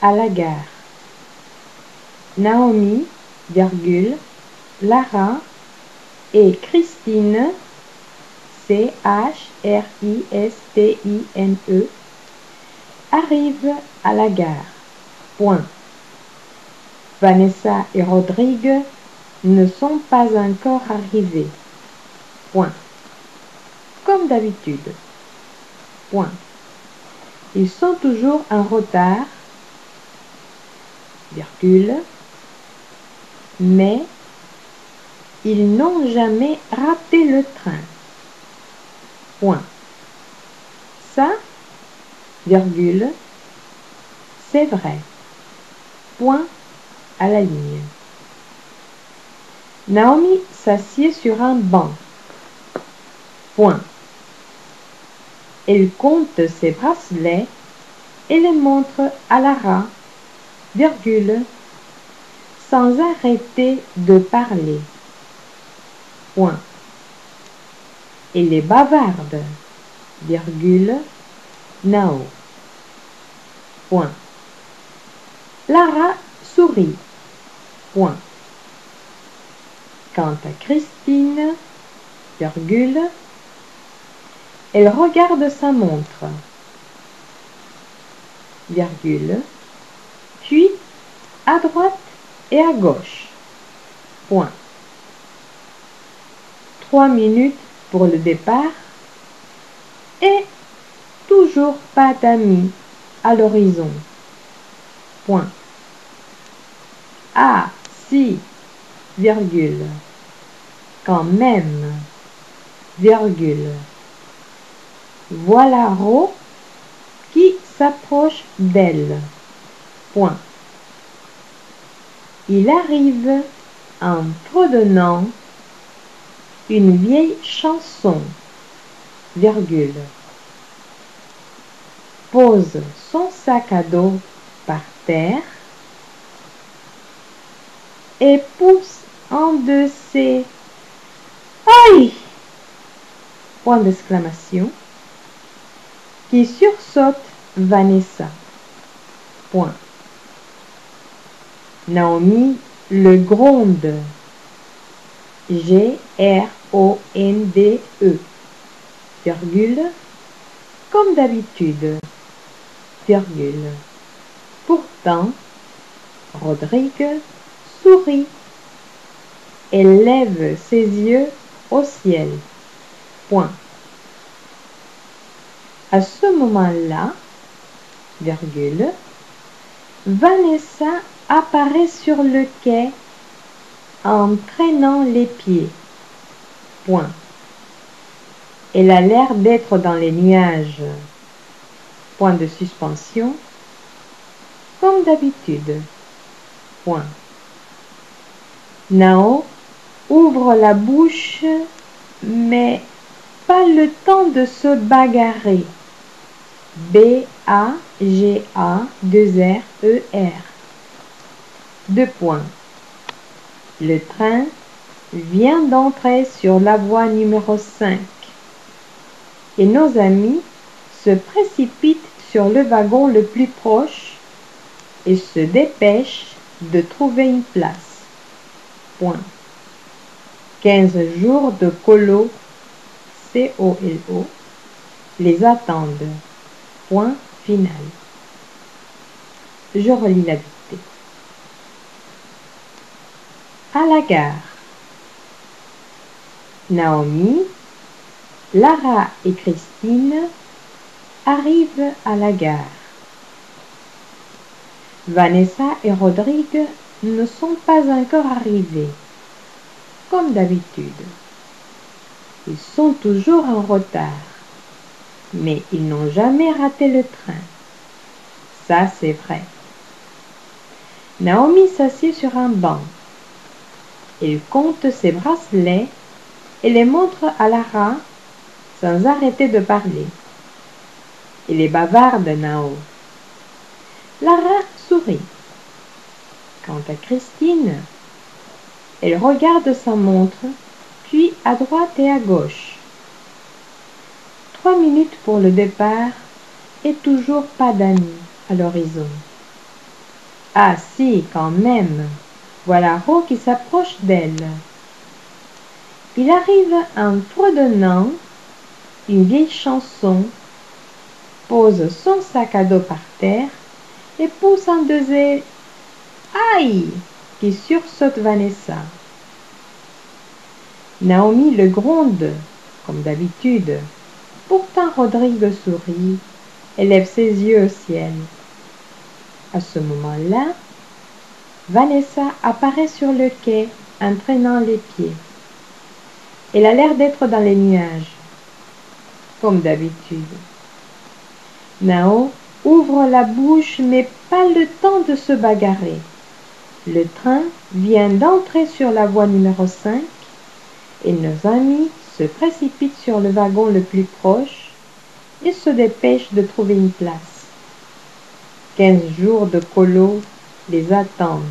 à la gare. Naomi, Lara et Christine, Christine, arrivent à la gare. Point. Vanessa et Rodrigue ne sont pas encore arrivés. Point. Comme d'habitude. Point. Ils sont toujours en retard, virgule, mais ils n'ont jamais raté le train. Point. Ça, virgule, c'est vrai. Point à la ligne. Naomi s'assied sur un banc. Point. Elle compte ses bracelets et les montre à Lara, virgule, sans arrêter de parler. Point. Elle est bavarde, virgule, Nao. Point. Lara sourit. Point. Quant à Christine, virgule, elle regarde sa montre, virgule, puis à droite et à gauche. Point. 3 minutes pour le départ et toujours pas d'amis à l'horizon. Point. Ah, si, virgule, quand même, virgule. Voilà Ro qui s'approche d'elle. Point. Il arrive en fredonnant une vieille chanson, virgule. Pose son sac à dos par terre et pousse un de ses aïe point d'exclamation qui sursaute Vanessa. Point. Naomi le gronde. Gronde, virgule, comme d'habitude, virgule. Pourtant, Rodrigue sourit. Elle lève ses yeux au ciel. Point. À ce moment-là, virgule, Vanessa apparaît sur le quai en traînant les pieds. Point. Elle a l'air d'être dans les nuages. Point de suspension. Comme d'habitude. Point. Nao ouvre la bouche, mais pas le temps de se bagarrer. B-A-G-A-2-R-E-R. 2 points. Le train vient d'entrer sur la voie numéro 5 et nos amis se précipitent sur le wagon le plus proche et se dépêchent de trouver une place. Point. 15 jours de colo, C-O-L-O, les attendent. Point final. Je relis la dictée. À la gare. Naomi, Lara et Christine arrivent à la gare. Vanessa et Rodrigue ne sont pas encore arrivés, comme d'habitude. Ils sont toujours en retard, mais ils n'ont jamais raté le train. Ça, c'est vrai. Naomi s'assied sur un banc. Elle compte ses bracelets et les montre à Lara sans arrêter de parler. Elle est bavarde, Nao. Lara sourit. Quant à Christine, elle regarde sa montre, puis à droite et à gauche. 3 minutes pour le départ et toujours pas d'amis à l'horizon. Ah si, quand même. Voilà Ro qui s'approche d'elle. Il arrive en fredonnant une vieille chanson, pose son sac à dos par terre et pousse en deux ailes « Aïe !» qui sursaute Vanessa. Naomi le gronde, comme d'habitude. Pourtant Rodrigue sourit et lève ses yeux au ciel. À ce moment-là, Vanessa apparaît sur le quai en traînant les pieds. Elle a l'air d'être dans les nuages, comme d'habitude. Nao ouvre la bouche mais pas le temps de se bagarrer. Le train vient d'entrer sur la voie numéro 5 et nos amis se précipitent sur le wagon le plus proche et se dépêchent de trouver une place. 15 jours de colo les attendent.